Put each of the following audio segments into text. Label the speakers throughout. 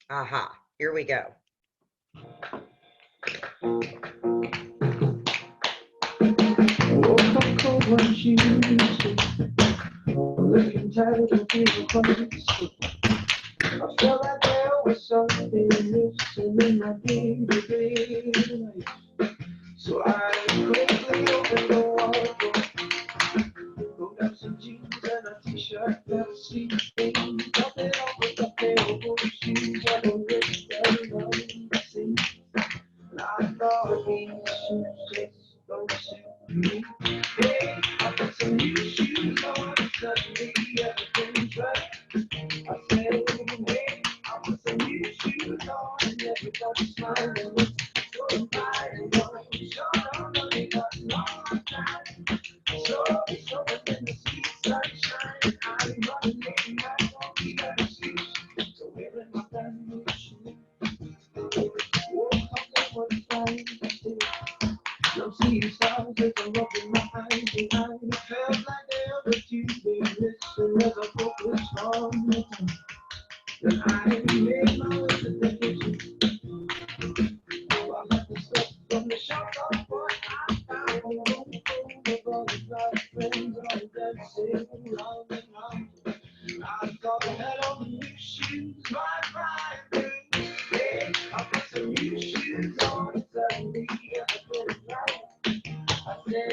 Speaker 1: Aha, here we go.
Speaker 2: Woke up cold one Tuesday, looking tired and feeling funny. I felt like there was something missing in my day-to-day life. So I quickly opened the wardrobe, pulled out some jeans and a t-shirt that seemed clean. Top it off with a pair of blue shoes and a wrist belt around the seam. And I thought these shoes just don't suit me. Hey, I put some new shoes on and suddenly everything's right. I said, hey, I put some new shoes on and everybody's smiling. It's so bright and going short on money, but long time. So it's over in the sweet sunshine. I'm running late, I don't need a excuse. So wearing my brand new shoes. Woke up one fine day. No see stars as I'm rubbing my eyes and I felt like there were Tuesday missing as I focused on the time. Then I made my way to the kitchen. I got the stuff from the shop off boy. I found a room full of all the black friends all dancing round and round. I thought I had on the new shoes, my bride new. Hey, I put some new shoes on and suddenly everything is right. I say,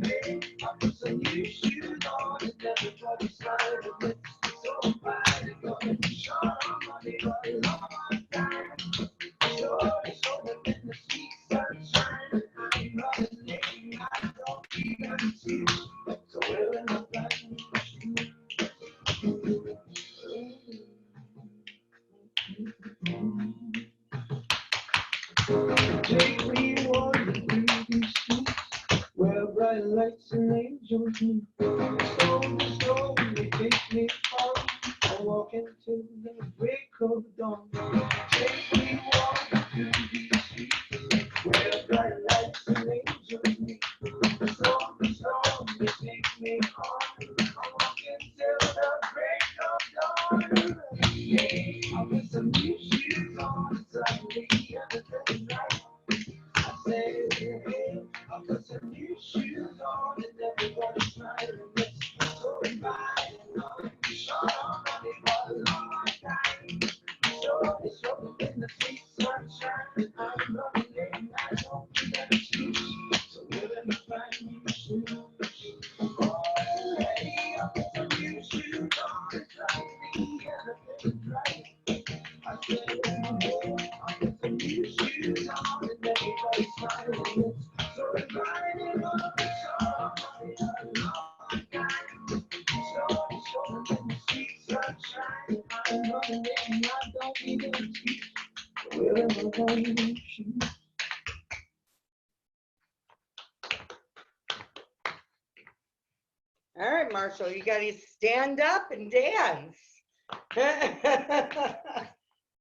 Speaker 2: hey, I put some new shoes on and everybody's smiling. It's so bright and going short on money, but a long time. Sure, it's over in the sweet sunshine. I'm running late, I don't even see. So wearing my brand new shoes. Take me on the beauty streets where bright lights and angels meet. Slowly, slowly take me home. I walk into the break of dawn. Take me on the beauty streets where bright lights and angels meet. Slowly, slowly take me home. I walk into the break of dawn. Hey, I put some new shoes on. Suddenly everything's right. I say, hey, I put some new shoes on and everybody's smiling. It's so inviting. Short on money for a long time. So it's open in the sweet sunshine. I'm running late and I don't need an excuse. So wearing my brand new shoes. Oh, hey, I put some new shoes on and suddenly everything's right. I said, hey, I put some new shoes on and everybody's smiling. It's so inviting. Short on money for a long time. So it's open in the sweet sunshine. I'm running late and I don't need an excuse. Wearing my brand new shoes.
Speaker 1: All right, Marshall, you got to stand up and dance.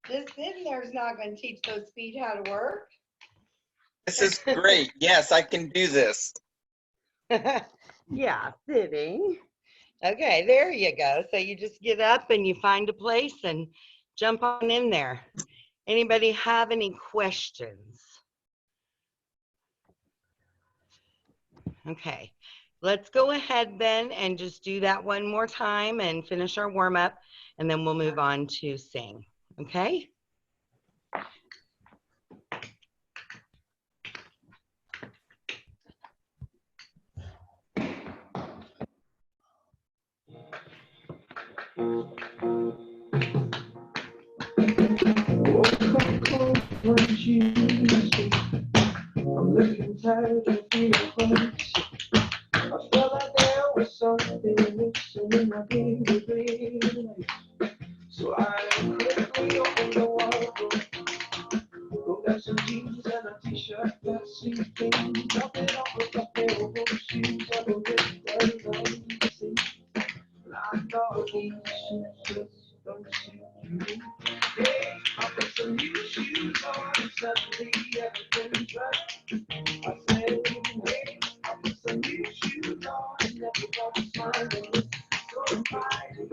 Speaker 1: Just sitting there is not going to teach those feet how to work.
Speaker 3: This is great. Yes, I can do this.
Speaker 1: Yeah, sitting. Okay, there you go. So you just get up and you find a place and jump on in there. Anybody have any questions? Okay, let's go ahead then and just do that one more time and finish our warm up, and then we'll move on to sing. Okay?
Speaker 2: Woke up cold one Tuesday. I'm looking tired and feeling funny. I felt like there was something missing in my day-to-day life. So I quickly opened the wardrobe, pulled out some jeans and a t-shirt that seemed clean. Top it off with a pair of blue shoes and a wrist belt around the seam. And I thought these shoes just don't suit me. Hey, I put some new shoes on and suddenly everything's right. I said, hey, I put some new shoes on and everybody's smiling. It's so inviting.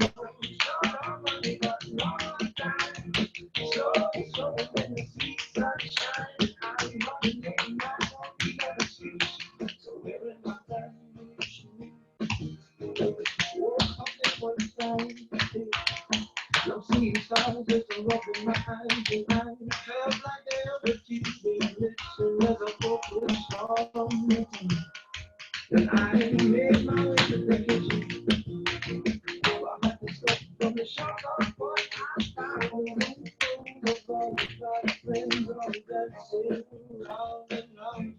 Speaker 2: Short on money, but long time. So times and I felt like there were tears being listen as I focused on the thing. Then I made my way to the kitchen. I had to stop from the shop, but I found a room full of all my friends all dancing round and round.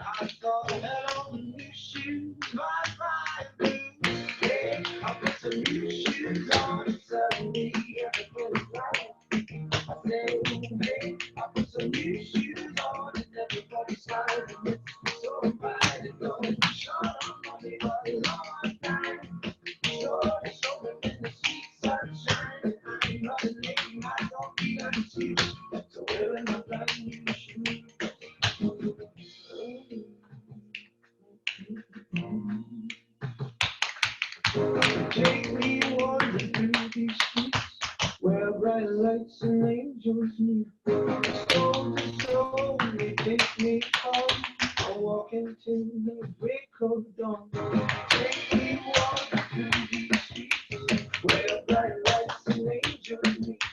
Speaker 2: I thought I had on new shoes, my fire blues. Hey, I put some new shoes on and suddenly everything's right. I say, hey, I put some new shoes on and everybody's smiling. It's so bright and going short on me for a long time. Short is open in the sweet sunshine. I'm running late, I don't need an excuse. So wearing my brand new shoes. Take me wandering through these streets where bright lights and angels meet. Stone to stone, they take me home. I walk into the break of dawn. Take me wandering through these streets where bright lights and angels meet.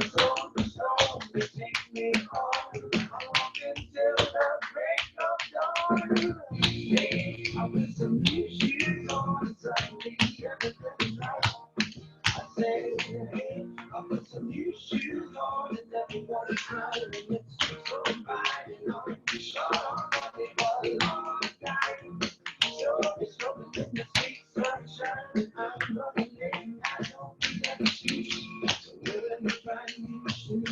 Speaker 2: Stone to stone, they take me home. I walk until the break of dawn. Hey, I put some new shoes on, suddenly everything's right. I say, hey, I put some new shoes on and everybody's smiling. It's so bright and on the shore, they for a long time. Sure, it's open in the sweet sunshine. I'm running late, I don't need any shoes. So wearing the brand new shoes.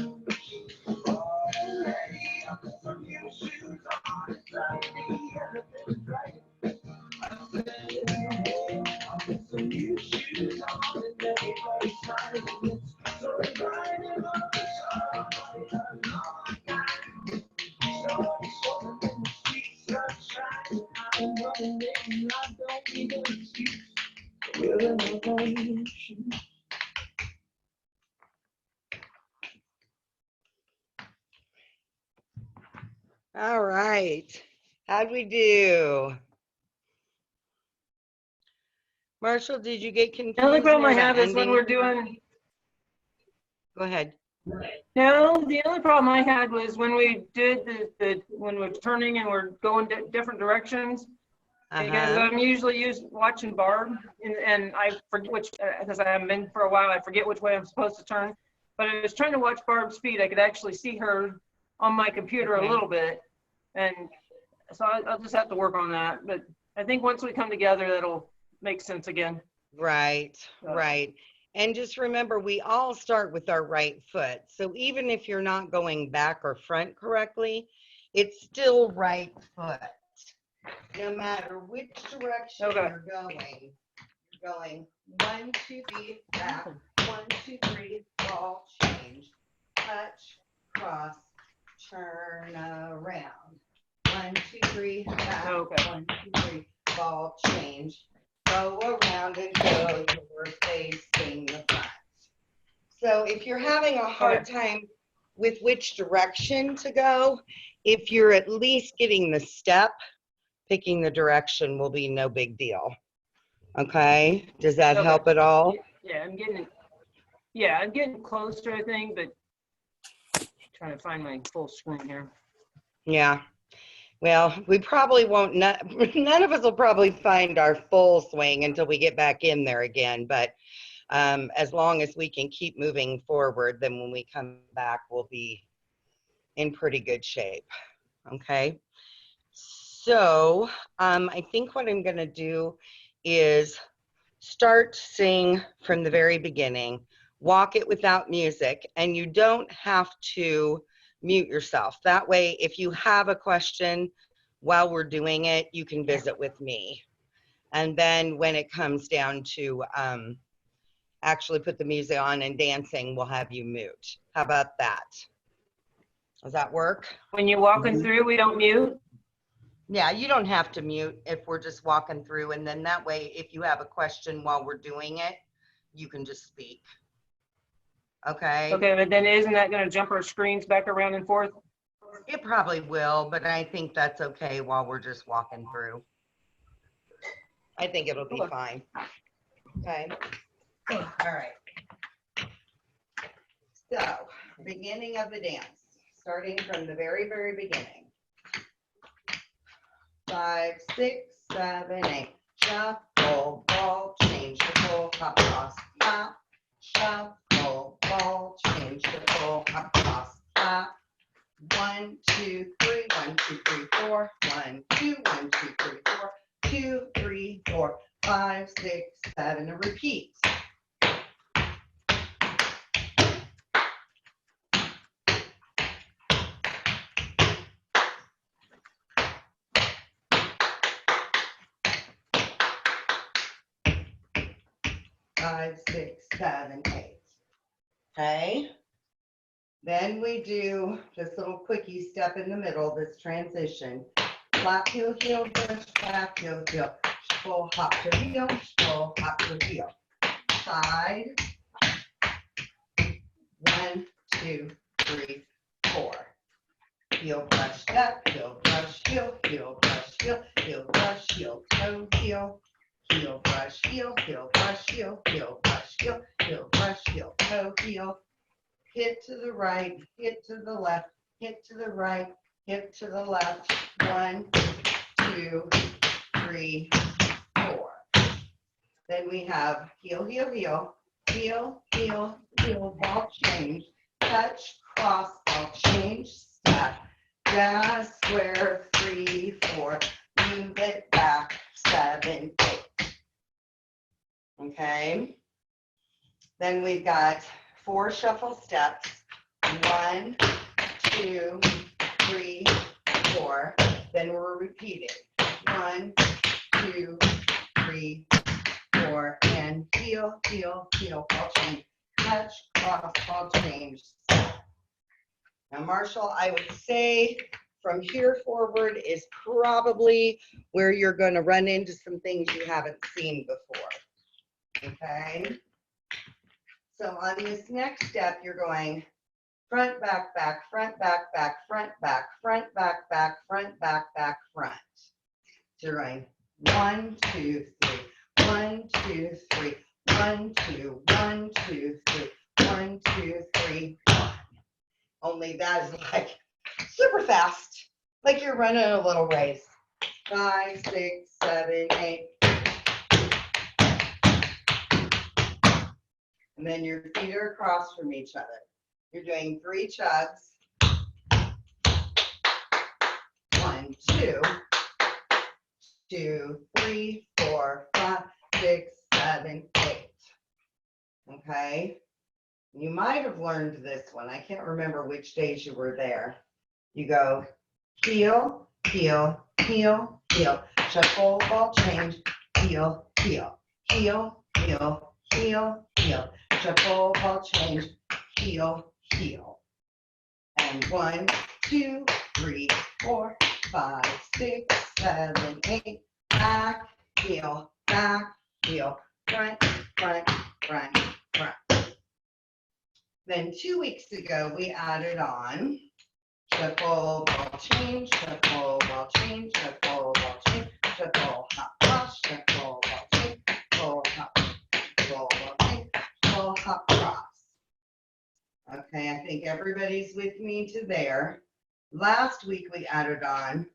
Speaker 2: Oh, lady, I put some new shoes on and suddenly everything's right. I said, hey, I put some new shoes on and everybody's smiling. It's so bright and on the shore, a long time. So it's open in the sweet sunshine. I'm running late and I don't need an excuse. Wearing my brand new shoes.
Speaker 1: All right. How'd we do? Marshall, did you get confused?
Speaker 4: The only problem I
Speaker 1: near the
Speaker 4: have is when
Speaker 1: ending?
Speaker 4: we're doing,
Speaker 1: Go ahead.
Speaker 4: no, the only problem I had was when we did when we're turning and we're going different directions. Because I'm usually watching Barb and I forget which, because I haven't been for a while, I forget which way I'm supposed to turn. But I was trying to watch Barb's feet. I could actually see her on my computer a little bit. And so I'll just have to work on that. But I think once we come together, that'll make sense again.
Speaker 1: Right, right. And just remember, we all start with our right foot. So even if you're not going back or front correctly, it's still right foot. No matter which direction you're going 1, 2, 3, back, 1, 2, 3, ball change, touch, cross, turn around. 1, 2, 3, back, 1, 2, 3, ball change, go around until you're facing the front. So if you're having a hard time with which direction to go, if you're at least getting the step, picking the direction will be no big deal. Okay, does that help at all?
Speaker 4: Yeah, I'm getting closer, I think, but trying to find my full screen here.
Speaker 1: Yeah. Well, we probably won't, none of us will probably find our full swing until we get back in there again. But as long as we can keep moving forward, then when we come back, we'll be in pretty good shape. Okay. So I think what I'm going to do is start sing from the very beginning, walk it without music, and you don't have to mute yourself. That way, if you have a question while we're doing it, you can visit with me. And then when it comes down to actually put the music on and dancing, we'll have you mute. How about that? Does that work?
Speaker 4: When you're walking through, we don't mute?
Speaker 1: Yeah, you don't have to mute if we're just walking through, and then that way, if you have a question while we're doing it, you can just speak. Okay?
Speaker 4: Okay, but then isn't that going to jump our screens back around and forth?
Speaker 1: It probably will, but I think that's okay while we're just walking through. I think it'll be fine. Okay? All right. So. beginning of the dance, starting from the very, very beginning. 5, 6, 7, 8. Shuffle, ball, change, shuffle, hop, toss, flap. Shuffle, ball, change, shuffle, hop, toss, flap. 1, 2, 3, 1, 2, 3, 4. 1, 2, 1, 2, 3, 4. 2, 3, 4, 5, 6, 7, and repeat. Five, 6, 7, 8. Okay. Then we do this little quickie step in the middle, this transition. Flap, heel, heel, push, flap, heel, heel. Full hop to heel, full hop to heel. Side. 1, 2, 3, 4. Heel, brush, step, heel, brush, heel, heel, brush, heel, heel, brush, heel, toe, heel. Heel, brush, heel, heel, brush, heel, heel, brush, heel, heel, brush, heel, toe, heel. Hit to the right, hit to the left, hit to the right, hit to the left. 1, 2, 3, 4. Then we have heel, heel, heel, heel, heel, heel, ball change, touch, cross, ball change, step, dash, square, 3, 4, move it back, 7, 8. Okay. Then we've got 4 shuffle steps. 1, 2, 3, 4. Then we're repeating. 1, 2, 3, 4, and heel, heel, heel, ball change, touch, cross, ball change. Now, Marshall, I would say from here forward is probably where you're going to run into some things you haven't seen before. Okay. So on this next step, you're going front, back, back, front, back, back, front, back, front, back, back, front, back, back, front. So you're going 1, 2, 3, 1, 2, 3, 1, 2, 1, 2, 3, 1, 2, 3, 1. Only that is like super fast, like you're running a little race. 5, 6, 7, 8. And then your feet are across from each other. You're doing 3 chugs. 1, 2, 2, 3, 4, 5, 6, 7, 8. Okay. You might have learned this one. I can't remember which days you were there. You go heel, heel, heel, heel. Shuffle, ball change, heel, heel, heel, heel, heel, heel. Shuffle, ball change, heel, heel. And 1, 2, 3, 4, 5, 6, 7, 8. Back, heel, front, front, front, front. Then 2 weeks ago, we added on shuffle, ball change, shuffle, ball change, shuffle, ball change, shuffle, hop, cross, shuffle, ball change, shuffle, hop, shuffle, ball change, shuffle, hop, cross. Okay, I think everybody's with me to there. Last week, we added on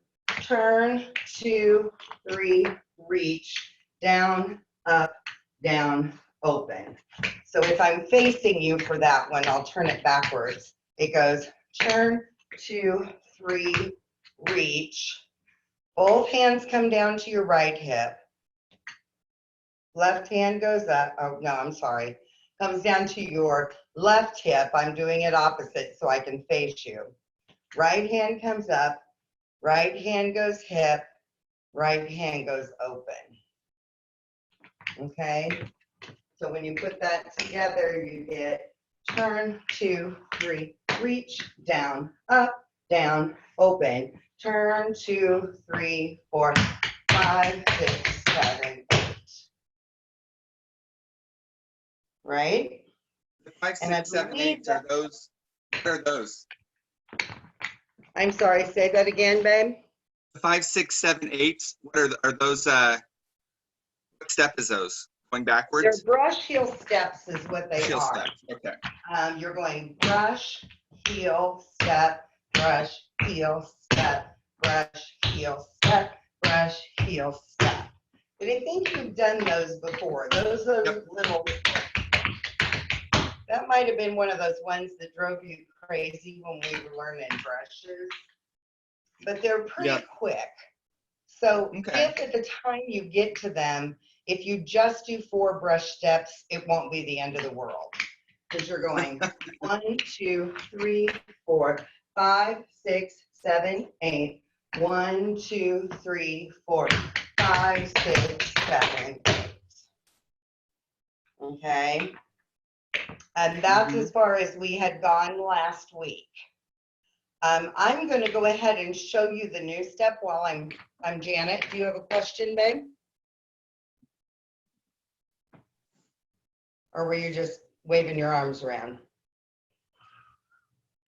Speaker 1: turn, 2, 3, reach, down, up, down, open. So if I'm facing you for that one, I'll turn it backwards. It goes turn, 2, 3, reach. Both hands come down to your right hip. Left hand goes up. Oh, no, I'm sorry. Comes down to your left hip. I'm doing it opposite so I can face you. Right hand comes up. Right hand goes hip. Right hand goes open. Okay. So when you put that together, you get turn, 2, 3, reach, down, up, down, open. Turn, 2, 3, 4, 5, 6, 7, 8. Right?
Speaker 3: The 5,
Speaker 1: And I
Speaker 3: 6, 7,
Speaker 1: believe
Speaker 3: 8 are those. What are those?
Speaker 1: I'm sorry, say that again, babe.
Speaker 3: The 5, 6, 7, 8. What are those? What step is those? Going
Speaker 1: They're
Speaker 3: backwards?
Speaker 1: brush heel steps is what they
Speaker 3: Heel
Speaker 1: are.
Speaker 3: steps, okay.
Speaker 1: You're going brush, heel, step, brush, heel, step, brush, heel, step, brush, heel, step. But I think you've done those before. Those are little, that might have been one of those ones that drove you crazy when we were learning brushes. But they're pretty quick. So if at the time you get to them, if you just do 4 brush steps, it won't be the end of the world. Because you're going 1, 2, 3, 4, 5, 6, 7, 8. 1, 2, 3, 4, 5, 6, 7, 8. Okay. And that's as far as we had gone last week. I'm going to go ahead and show you the new step while I'm Janet. Do you have a question, babe? Or were you just waving your arms around?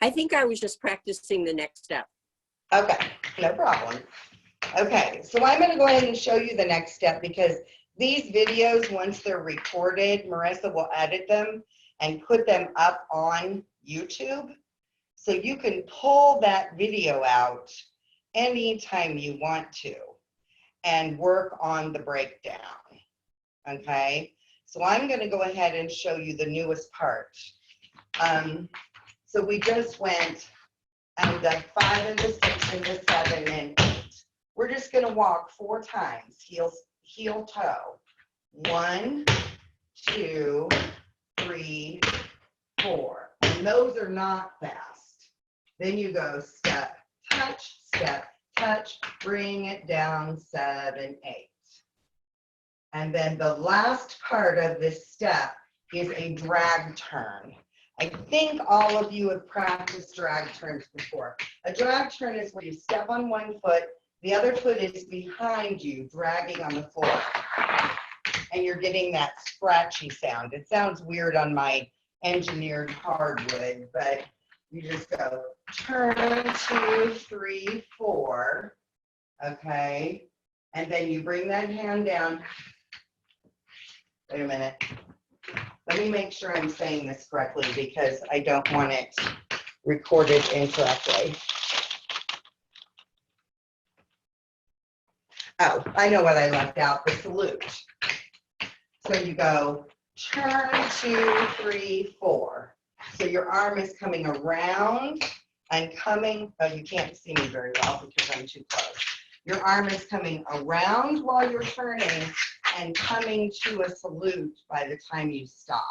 Speaker 5: I think I was just practicing the next step.
Speaker 1: Okay, no problem. Okay, so I'm going to go ahead and show you the next step because these videos, once they're recorded, Marissa will edit them and put them up on YouTube. So you can pull that video out anytime you want to and work on the breakdown. Okay, so I'm going to go ahead and show you the newest part. So we just went and done 5 and the 6 and the 7 and 8. We're just going to walk 4 times, heel toe. 1, 2, 3, 4. And those are not fast. Then you go step, touch, bring it down, 7, 8. And then the last part of this step is a drag turn. I think all of you have practiced drag turns before. A drag turn is where you step on one foot, the other foot is behind you, dragging on the floor. And you're getting that scratchy sound. It sounds weird on my engineered hardwood, but you just go turn, 2, 3, 4, okay? And then you bring that hand down. Wait a minute. Let me make sure I'm saying this correctly because I don't want it recorded incorrectly. Oh, I know what I left out, the salute. So you go turn, 2, 3, 4. So your arm is coming around and coming, oh, you can't see me very well because I'm too close. Your arm is coming around while you're turning and coming to a salute by the time you stop.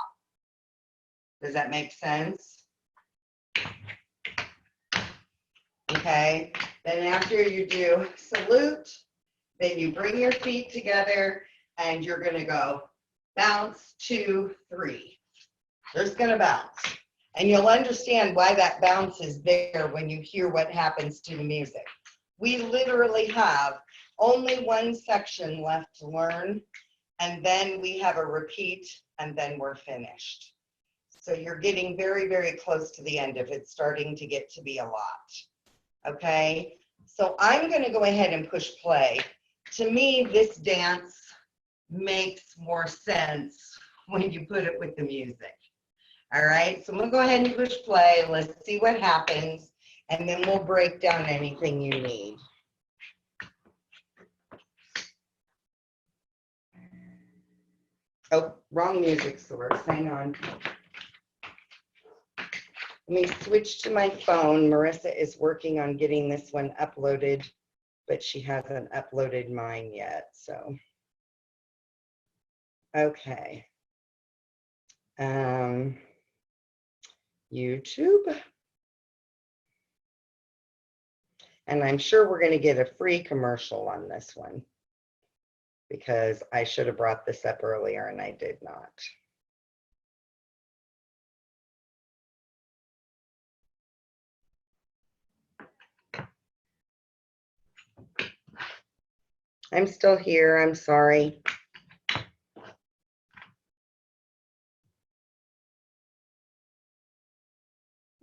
Speaker 1: Does that make sense? Okay, then after you do salute, then you bring your feet together and you're gonna go bounce, 2, 3. There's gonna bounce. And you'll understand why that bounce is there when you hear what happens to the music. We literally have only one section left to learn, and then we have a repeat, and then we're finished. So you're getting very, very close to the end of it, starting to get to be a lot. Okay, so I'm going to go ahead and push play. To me, this dance makes more sense when you put it with the music. All right, so I'm going to go ahead and push play. Let's see what happens, and then we'll break down anything you need. Oh, wrong music source. Hang on. Let me switch to my phone. Marissa is working on getting this one uploaded, but she hasn't uploaded mine yet, so. Okay. YouTube. And I'm sure we're going to get a free commercial on this one because I should have brought this up earlier and I did not. I'm still here. I'm sorry.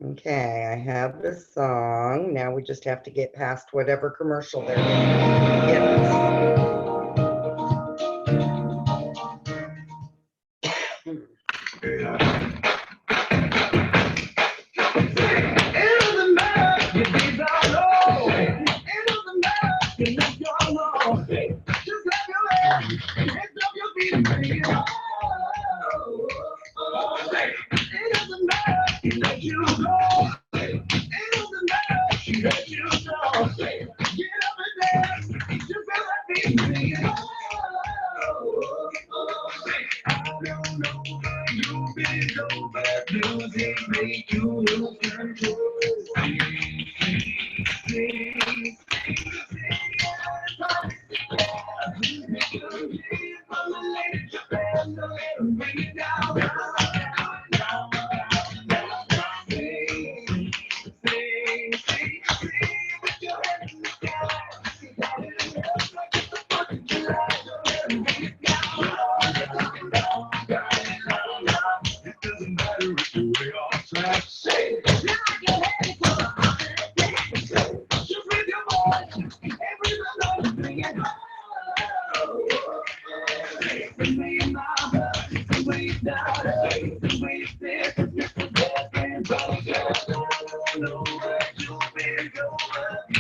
Speaker 1: Okay, I have the song. Now we just have to get past whatever commercial they're going to give us.
Speaker 2: Hands up your feet and bring it on. It doesn't matter, he let you go. It doesn't matter, she let you go. Get up and dance, you feel that beat, bring it on. I don't know where you've been over, music make you lose control. Bring it down.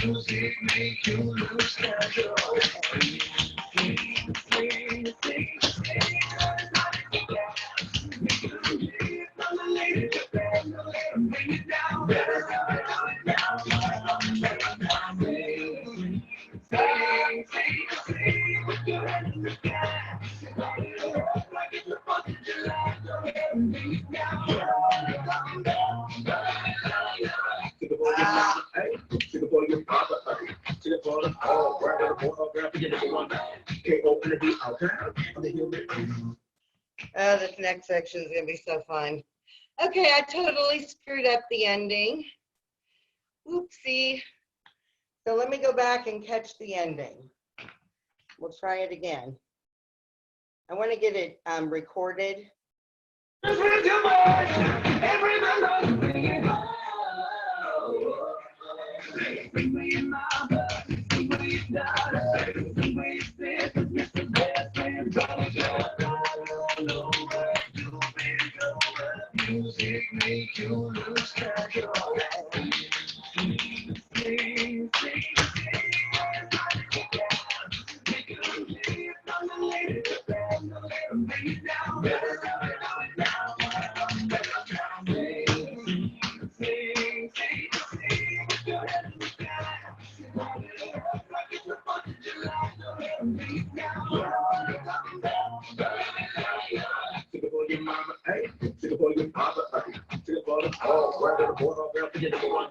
Speaker 2: Music make you lose control.
Speaker 1: Oh, this next section is gonna be so fun. Okay, I totally screwed up the ending. Oopsie. So let me go back and catch the ending. We'll try it again. I want to get it recorded.
Speaker 2: Music make you lose control. Your mama, hey, take it for your papa, hey, take it for the all, right to the border, girl, forget the one.